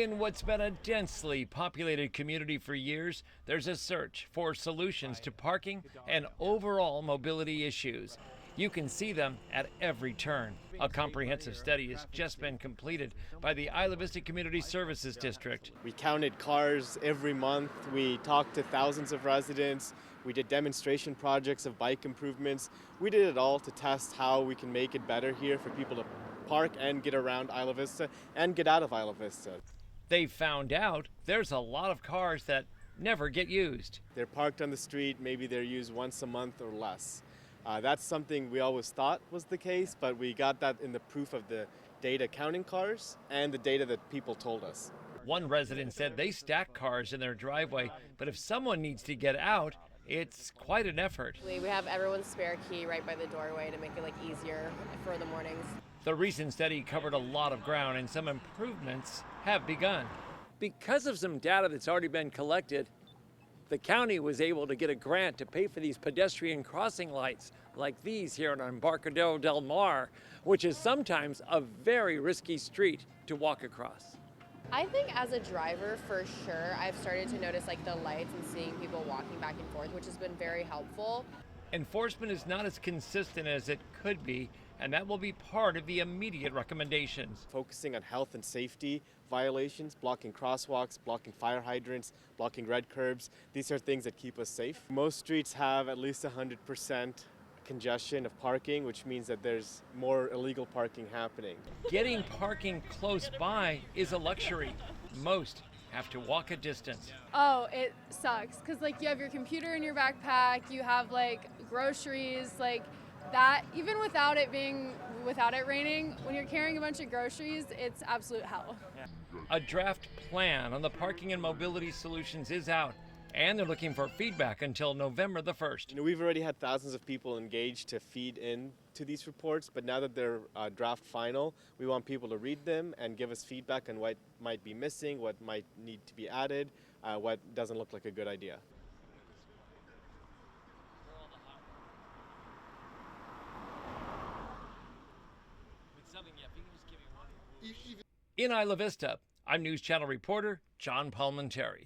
In what's been a densely populated community for years, there's a search for solutions to parking and overall mobility issues. You can see them at every turn. A comprehensive study has just been completed by the Isla Vista Community Services District. We counted cars every month. We talked to thousands of residents. We did demonstration projects of bike improvements. We did it all to test how we can make it better here for people to park and get around Isla Vista and get out of Isla Vista. They found out there's a lot of cars that never get used. They're parked on the street, maybe they're used once a month or less. That's something we always thought was the case, but we got that in the proof of the data counting cars and the data that people told us. One resident said they stack cars in their driveway, but if someone needs to get out, it's quite an effort. We have everyone's spare key right by the doorway to make it easier for the mornings. The recent study covered a lot of ground and some improvements have begun. Because of some data that's already been collected, the county was able to get a grant to pay for these pedestrian crossing lights like these here on Embarcadero del Mar, which is sometimes a very risky street to walk across. I think as a driver, for sure, I've started to notice the lights and seeing people walking back and forth, which has been very helpful. Enforcement is not as consistent as it could be, and that will be part of the immediate recommendations. Focusing on health and safety violations, blocking crosswalks, blocking fire hydrants, blocking red curbs. These are things that keep us safe. Most streets have at least 100% congestion of parking, which means that there's more illegal parking happening. Getting parking close by is a luxury. Most have to walk a distance. Oh, it sucks because you have your computer in your backpack, you have groceries, that. Even without it raining, when you're carrying a bunch of groceries, it's absolute hell. A draft plan on the parking and mobility solutions is out, and they're looking for feedback until November the 1st. We've already had thousands of people engaged to feed in to these reports, but now that they're draft final, we want people to read them and give us feedback on what might be missing, what might need to be added, what doesn't look like a good idea. In Isla Vista, I'm News Channel reporter John Palmentary.